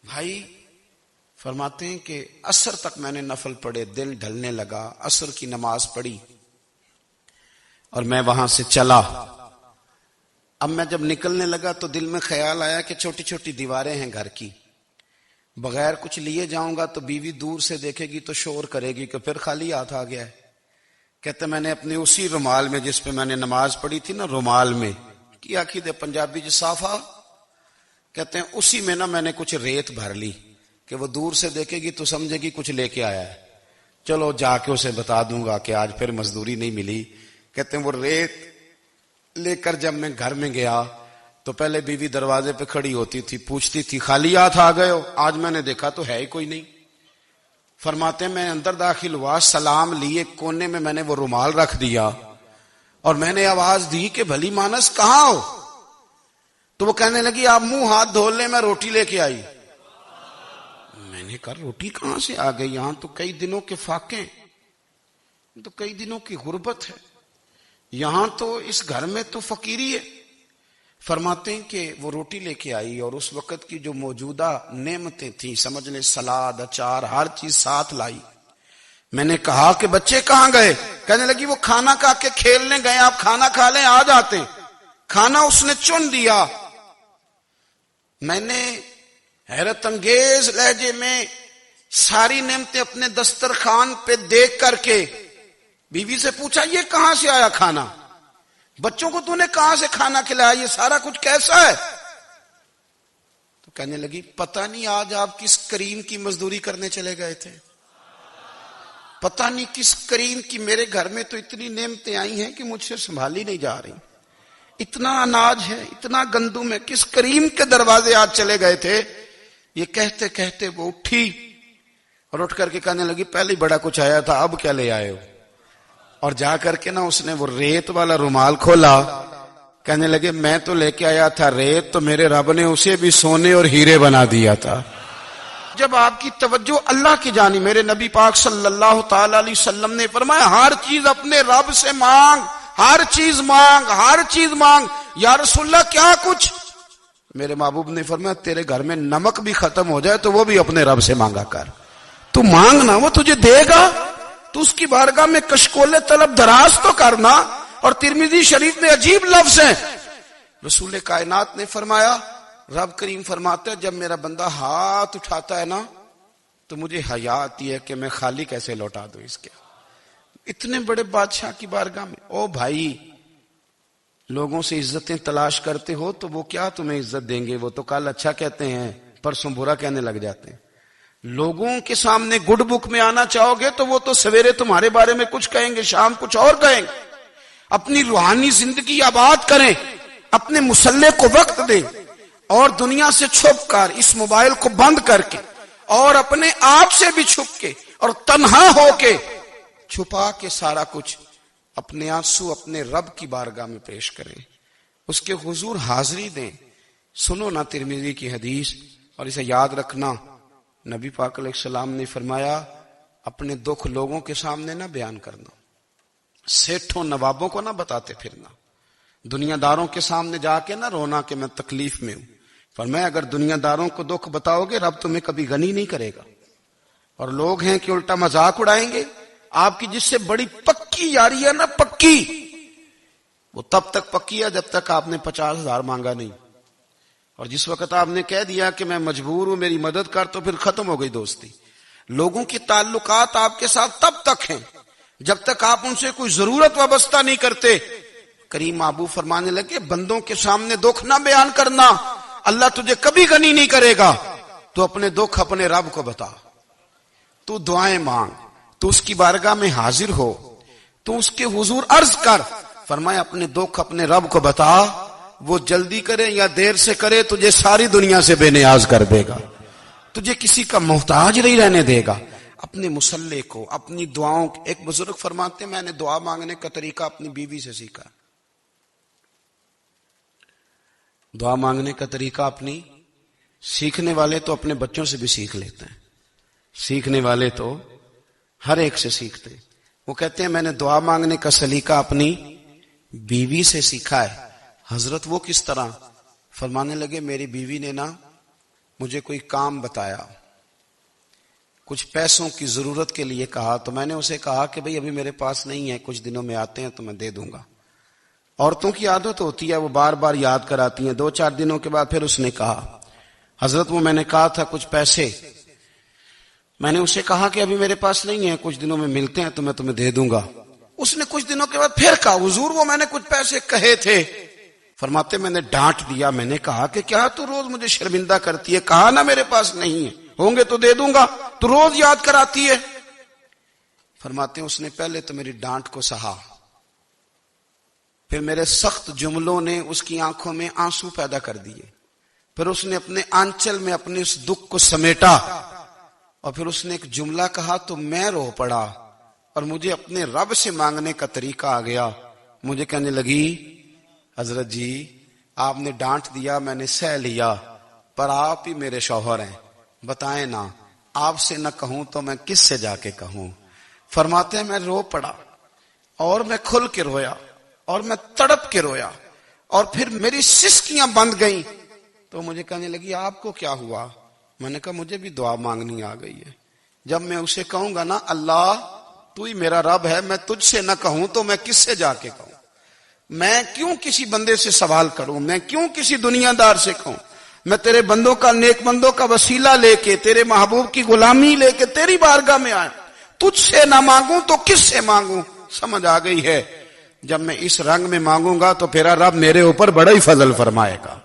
بھائی فرماتے ہیں کہ عصر تک میں نے نفل پڑھے، دل ڈھلنے لگا، عصر کی نماز پڑھی اور میں وہاں سے چلا۔ اب میں جب نکلنے لگا تو دل میں خیال آیا کہ چھوٹی چھوٹی دیواریں ہیں گھر کی، بغیر کچھ لیے جاؤں گا تو بیوی دور سے دیکھے گی تو شور کرے گی کہ پھر خالی ہاتھ آ گیا ہے۔ کہتے میں نے اپنے اسی رومال میں جس پہ میں نے نماز پڑھی تھی نا، رومال میں کی آخی دے پنجابی صافہ کہتے ہیں، اسی میں نا میں نے کچھ ریت بھر لی کہ وہ دور سے دیکھے گی تو سمجھے گی کچھ لے کے آیا ہے، چلو جا کے اسے بتا دوں گا کہ آج پھر مزدوری نہیں ملی۔ کہتے ہیں وہ ریت لے کر جب میں گھر میں گیا تو پہلے بیوی دروازے پہ کھڑی ہوتی تھی، پوچھتی تھی خالی ہاتھ آ گئے ہو؟ آج میں نے دیکھا تو ہے ہی کوئی نہیں۔ فرماتے ہیں میں اندر داخل ہوا، سلام لیے، کونے میں میں نے وہ رومال رکھ دیا اور میں نے آواز دی کہ بھلی مانس کہاں ہو؟ تو وہ کہنے لگی آپ منہ ہاتھ دھو لیں، میں روٹی لے کے آئی۔ میں نے کہا روٹی کہاں سے آ گئی؟ یہاں تو کئی دنوں کے فاقے، تو کئی دنوں کی غربت ہے، یہاں تو اس گھر میں تو فقیری ہے۔ فرماتے ہیں کہ وہ روٹی لے کے آئی اور اس وقت کی جو موجودہ نعمتیں تھیں، سمجھ لیں سلاد، اچار، ہر چیز ساتھ لائی۔ میں نے کہا کہ بچے کہاں گئے؟ کہنے لگی وہ کھانا کھا کے کھیلنے گئے، آپ کھانا کھا لیں آ جاتے۔ کھانا اس نے چن دیا۔ میں نے حیرت انگیز لہجے میں ساری نعمتیں اپنے دسترخوان پہ دیکھ کر کے بیوی سے پوچھا یہ کہاں سے آیا کھانا؟ بچوں کو تو نے کہاں سے کھانا کھلایا؟ یہ سارا کچھ کیسا ہے؟ تو کہنے لگی پتہ نہیں آج آپ کس کریم کی مزدوری کرنے چلے گئے تھے، پتہ نہیں کس کریم کی، میرے گھر میں تو اتنی نعمتیں آئی ہیں کہ مجھ سے سنبھالی نہیں جا رہی، اتنا اناج ہے، اتنا گندم ہے، کس کریم کے دروازے آج چلے گئے تھے؟ یہ کہتے کہتے وہ اٹھی اور اٹھ کر کے کہنے لگی پہلے بڑا کچھ آیا تھا، اب کیا لے آئے ہو؟ اور جا کر کے نا اس نے وہ ریت والا رومال کھولا، کہنے لگے میں تو لے کے آیا تھا ریت، تو میرے رب نے اسے بھی سونے اور ہیرے بنا دیا تھا۔ جب آپ کی توجہ اللہ کی جانب، میرے نبی پاک صلی اللہ تعالی علیہ وسلم نے فرمایا ہر چیز اپنے رب سے مانگ، ہر چیز مانگ، ہر چیز مانگ۔ یا رسول اللہ کیا کچھ؟ میرے محبوب نے فرمایا تیرے گھر میں نمک بھی ختم ہو جائے تو وہ بھی اپنے رب سے مانگا کر، تو مانگنا وہ تجھے دے گا، تو اس کی بارگاہ میں کشکول طلب دراز تو کرنا۔ اور ترمذی شریف میں عجیب لفظ ہیں، رسول کائنات نے فرمایا، رب کریم فرماتا ہے جب میرا بندہ ہاتھ اٹھاتا ہے نا تو مجھے حیا آتی ہے کہ میں خالی کیسے لوٹا دوں اس کے۔ اتنے بڑے بادشاہ کی بارگاہ میں، او بھائی لوگوں سے عزتیں تلاش کرتے ہو تو وہ کیا تمہیں عزت دیں گے؟ وہ تو کل اچھا کہتے ہیں پرسوں برا کہنے لگ جاتے ہیں۔ لوگوں کے سامنے گڈ بک میں آنا چاہو گے تو وہ تو سویرے تمہارے بارے میں کچھ کہیں گے، شام کچھ اور کہیں گے۔ اپنی روحانی زندگی آباد کریں، اپنے مسلح کو وقت دیں اور دنیا سے چھپ کر، اس موبائل کو بند کر کے اور اپنے آپ سے بھی چھپ کے اور تنہا ہو کے چھپا کے سارا کچھ اپنے آنسو اپنے رب کی بارگاہ میں پیش کریں، اس کے حضور حاضری دیں۔ سنو نا ترمذی کی حدیث، اور اسے یاد رکھنا، نبی پاک علیہ السلام نے فرمایا اپنے دکھ لوگوں کے سامنے نہ بیان کرنا، سیٹھوں نوابوں کو نہ بتاتے پھرنا، دنیا داروں کے سامنے جا کے نہ رونا کہ میں تکلیف میں ہوں۔ فرمایا اگر دنیا داروں کو دکھ بتاؤ گے رب تمہیں کبھی غنی نہیں کرے گا، اور لوگ ہیں کہ الٹا مذاق اڑائیں گے۔ آپ کی جس سے بڑی پکی یاری ہے نا، پکی، وہ تب تک پکی ہے جب تک آپ نے 50,000 مانگا نہیں، اور جس وقت آپ نے کہہ دیا کہ میں مجبور ہوں میری مدد کر تو پھر ختم ہو گئی دوستی۔ لوگوں کے تعلقات آپ کے ساتھ تب تک ہیں جب تک آپ ان سے کوئی ضرورت وابستہ نہیں کرتے۔ کریم محبوب فرمانے لگے بندوں کے سامنے دکھ نہ بیان کرنا، اللہ تجھے کبھی غنی نہیں کرے گا۔ تو اپنے دکھ اپنے رب کو بتا، تو دعائیں مانگ، تو اس کی بارگاہ میں حاضر ہو، تو اس کے حضور عرض کر۔ فرمایا اپنے دکھ اپنے رب کو بتا، وہ جلدی کرے یا دیر سے کرے تجھے ساری دنیا سے بے نیاز کر دے گا، تجھے کسی کا محتاج نہیں رہنے دے گا۔ اپنے مسلح کو، اپنی دعاؤں، ایک بزرگ فرماتے ہیں میں نے دعا مانگنے کا طریقہ اپنی بیوی سے سیکھا، دعا مانگنے کا طریقہ اپنی، سیکھنے والے تو اپنے بچوں سے بھی سیکھ لیتے ہیں، سیکھنے والے تو ہر ایک سے سیکھتے ہیں۔ وہ کہتے ہیں میں نے دعا مانگنے کا سلیقہ اپنی بیوی سے سیکھا ہے۔ حضرت وہ کس طرح؟ فرمانے لگے میری بیوی نے نا مجھے کوئی کام بتایا، کچھ پیسوں کی ضرورت کے لیے کہا، تو میں نے اسے کہا کہ بھئی ابھی میرے پاس نہیں ہے، کچھ دنوں میں آتے ہیں تو میں دے دوں گا۔ عورتوں کی عادت ہوتی ہے، وہ بار بار یاد کراتی ہیں۔ 2-4 دنوں کے بعد پھر اس نے کہا، حضرت وہ میں نے کہا تھا کچھ پیسے، میں نے اسے کہا کہ ابھی میرے پاس نہیں ہے، کچھ دنوں میں ملتے ہیں تو میں تمہیں دے دوں گا۔ اس نے کچھ دنوں کے بعد پھر کہا، حضور وہ میں نے کچھ پیسے کہے تھے۔ فرماتے میں نے ڈانٹ دیا، میں نے کہا کہ کیا تو روز مجھے شرمندہ کرتی ہے، کہا نا میرے پاس نہیں ہے، ہوں گے تو دے دوں گا، تو روز یاد کراتی ہے۔ فرماتے ہیں اس نے پہلے تو میری ڈانٹ کو سہا، پھر میرے سخت جملوں نے اس کی آنکھوں میں آنسو پیدا کر دیے، پھر اس نے اپنے آنچل میں اپنے اس دکھ کو سمیٹا، اور پھر اس نے ایک جملہ کہا تو میں رو پڑا، اور مجھے اپنے رب سے مانگنے کا طریقہ آ گیا۔ مجھے کہنے لگی، حضرت جی آپ نے ڈانٹ دیا، میں نے سہ لیا، پر آپ ہی میرے شوہر ہیں، بتائیں نا آپ سے نہ کہوں تو میں کس سے جا کے کہوں۔ فرماتے ہیں میں رو پڑا، اور میں کھل کے رویا، اور میں تڑپ کے رویا، اور پھر میری سسکیاں بند گئیں۔ تو مجھے کہنے لگی آپ کو کیا ہوا؟ میں نے کہا مجھے بھی دعا مانگنی آ گئی ہے۔ جب میں اسے کہوں گا نا اللہ تو ہی میرا رب ہے، میں تجھ سے نہ کہوں تو میں کس سے جا کے کہوں؟ میں کیوں کسی بندے سے سوال کروں؟ میں کیوں کسی دنیا دار سے کہوں؟ میں تیرے بندوں کا، نیک بندوں کا وسیلہ لے کے، تیرے محبوب کی غلامی لے کے تیری بارگاہ میں آیا، تجھ سے نہ مانگوں تو کس سے مانگوں؟ سمجھ آ گئی ہے، جب میں اس رنگ میں مانگوں گا تو پھر رب میرے اوپر بڑا ہی فضل فرمائے گا،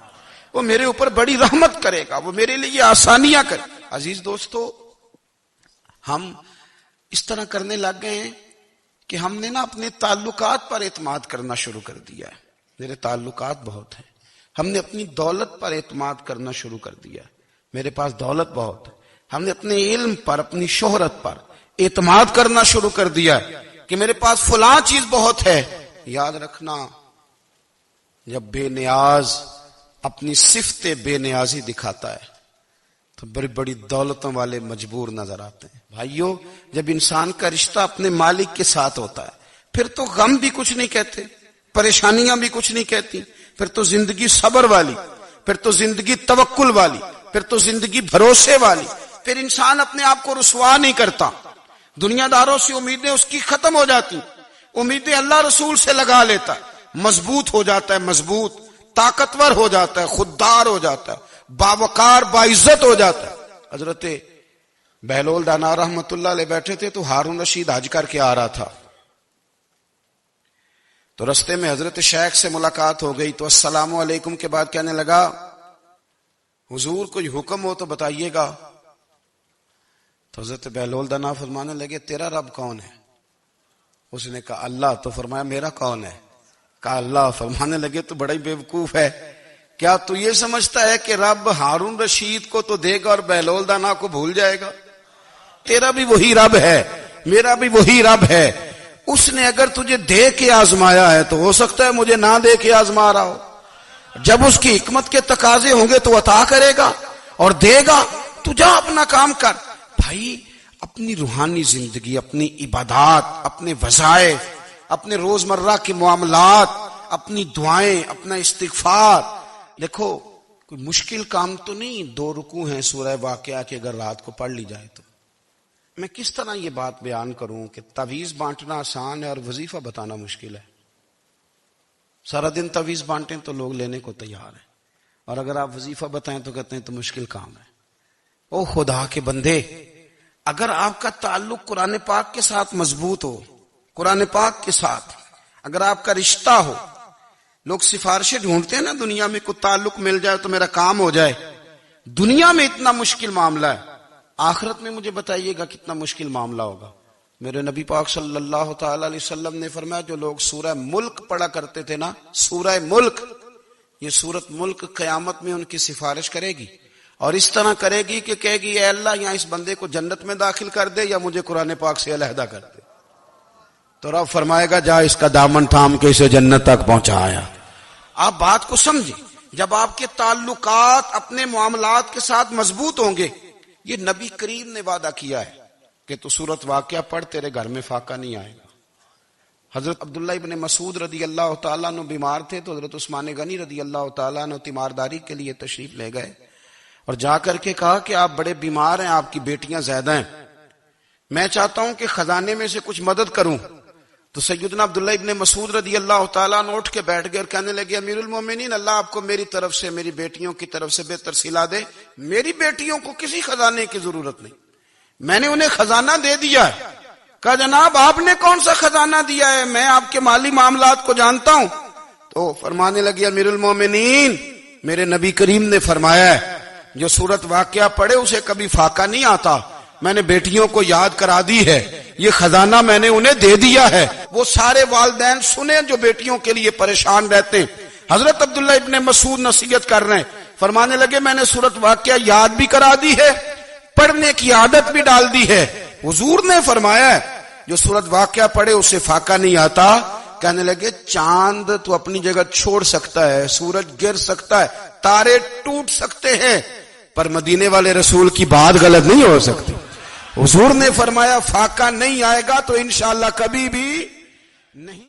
وہ میرے اوپر بڑی رحمت کرے گا، وہ میرے لیے آسانیاں کرے۔ عزیز دوستو، ہم اس طرح کرنے لگ گئے ہیں کہ ہم نے نا اپنے تعلقات پر اعتماد کرنا شروع کر دیا ہے۔ میرے تعلقات بہت ہیں، ہم نے اپنی دولت پر اعتماد کرنا شروع کر دیا ہے، میرے پاس دولت بہت ہے، ہم نے اپنے علم پر، اپنی شہرت پر اعتماد کرنا شروع کر دیا ہے کہ میرے پاس فلاں چیز بہت ہے۔ یاد رکھنا، جب بے نیاز اپنی صفت بے نیازی دکھاتا ہے تو بڑی بڑی دولتوں والے مجبور نظر آتے ہیں۔ بھائیو، جب انسان کا رشتہ اپنے مالک کے ساتھ ہوتا ہے پھر تو غم بھی کچھ نہیں کہتے، پریشانیاں بھی کچھ نہیں کہتی، پھر تو زندگی صبر والی، پھر تو زندگی توکل والی، پھر تو زندگی بھروسے والی، پھر انسان اپنے آپ کو رسوا نہیں کرتا، دنیا داروں سے امیدیں اس کی ختم ہو جاتی، امیدیں اللہ رسول سے لگا لیتا ہے، مضبوط ہو جاتا ہے، مضبوط، طاقتور ہو جاتا ہے، خوددار ہو جاتا ہے، باوقار باعزت ہو جاتا ہے۔ حضرت بہلول دانا رحمت اللہ علیہ بیٹھے تھے تو ہارون رشید حج کر کے آ رہا تھا، تو رستے میں حضرت شیخ سے ملاقات ہو گئی، تو السلام علیکم کے بعد کہنے لگا حضور کوئی حکم ہو تو بتائیے گا۔ تو حضرت بہلول دانا فرمانے لگے تیرا رب کون ہے؟ اس نے کہا اللہ۔ تو فرمایا میرا کون ہے؟ کہا اللہ۔ فرمانے لگے تو بڑا ہی بیوقوف ہے، کیا تو یہ سمجھتا ہے کہ رب ہارون رشید کو تو دے گا اور بہلول دانا کو بھول جائے گا؟ تیرا بھی وہی رب ہے، میرا بھی وہی رب ہے، اس نے اگر تجھے دے کے آزمایا ہے تو ہو سکتا ہے مجھے نہ دے کے آزما رہا ہو، جب اس کی حکمت کے تقاضے ہوں گے تو عطا کرے گا اور دے گا، تو جا اپنا کام کر۔ بھائی، اپنی روحانی زندگی، اپنی عبادات، اپنے وظائف، اپنے روزمرہ کے معاملات، اپنی دعائیں، اپنا استغفار، دیکھو کوئی مشکل کام تو نہیں، 2 رکوع ہیں سورہ واقعہ کے، اگر رات کو پڑھ لی جائے تو۔ میں کس طرح یہ بات بیان کروں کہ تعویذ بانٹنا آسان ہے اور وظیفہ بتانا مشکل ہے؟ سارا دن تعویذ بانٹیں تو لوگ لینے کو تیار ہیں، اور اگر آپ وظیفہ بتائیں تو کہتے ہیں تو مشکل کام ہے۔ او خدا کے بندے، اگر آپ کا تعلق قرآن پاک کے ساتھ مضبوط ہو، قرآن پاک کے ساتھ اگر آپ کا رشتہ ہو، لوگ سفارشیں ڈھونڈتے ہیں نا دنیا میں، کوئی تعلق مل جائے تو میرا کام ہو جائے، دنیا میں اتنا مشکل معاملہ ہے، آخرت میں مجھے بتائیے گا کتنا مشکل معاملہ ہوگا۔ میرے نبی پاک صلی اللہ تعالی علیہ وسلم نے فرمایا جو لوگ سورہ ملک پڑھا کرتے تھے نا، سورہ ملک، یہ سورت ملک قیامت میں ان کی سفارش کرے گی، اور اس طرح کرے گی کہ کہے گی اے اللہ یہاں اس بندے کو جنت میں داخل کر دے یا مجھے قرآن پاک سے علیحدہ کر دے، تو رب فرمائے گا جا اس کا دامن تھام کے اسے جنت تک پہنچایا۔ آپ بات کو سمجھیں، جب آپ کے تعلقات اپنے معاملات کے ساتھ مضبوط ہوں گے، یہ نبی کریم نے وعدہ کیا ہے کہ تو سورت واقعہ پڑھ تیرے گھر میں فاقہ نہیں آئے گا۔ حضرت عبداللہ ابن مسعود رضی اللہ تعالیٰ عنہ بیمار تھے تو حضرت عثمان غنی رضی اللہ تعالیٰ عنہ تیمارداری کے لیے تشریف لے گئے، اور جا کر کے کہا کہ آپ بڑے بیمار ہیں، آپ کی بیٹیاں زیادہ ہیں، میں چاہتا ہوں کہ خزانے میں سے کچھ مدد کروں۔ تو سیدنا عبداللہ ابن مسعود رضی اللہ تعالیٰ عنہ اٹھ کے بیٹھ گئے اور کہنے لگے امیر المومنین، اللہ آپ کو میری طرف سے، میری بیٹیوں کی طرف سے بہتر صلہ دے، میری بیٹیوں کو کسی خزانے کی ضرورت نہیں، میں نے انہیں خزانہ دے دیا ہے۔ کہا جناب آپ نے کون سا خزانہ دیا ہے، میں آپ کے مالی معاملات کو جانتا ہوں۔ تو فرمانے لگے امیر المومنین، میرے نبی کریم نے فرمایا ہے جو سورت واقعہ پڑھے اسے کبھی فاقہ نہیں آتا، میں نے بیٹیوں کو یاد کرا دی ہے، یہ خزانہ میں نے انہیں دے دیا ہے۔ وہ سارے والدین سنیں جو بیٹیوں کے لیے پریشان رہتے ہیں۔ حضرت عبداللہ ابن مسعود نصیحت کر رہے ہیں، فرمانے لگے میں نے سورت واقعہ یاد بھی کرا دی ہے، پڑھنے کی عادت بھی ڈال دی ہے۔ حضور نے فرمایا ہے جو سورت واقعہ پڑھے اسے فاقہ نہیں آتا۔ کہنے لگے چاند تو اپنی جگہ چھوڑ سکتا ہے، سورج گر سکتا ہے، تارے ٹوٹ سکتے ہیں، پر مدینے والے رسول کی بات غلط نہیں ہو سکتی۔ حضور نے فرمایا فاقہ نہیں آئے گا تو انشاءاللہ کبھی بھی نہیں۔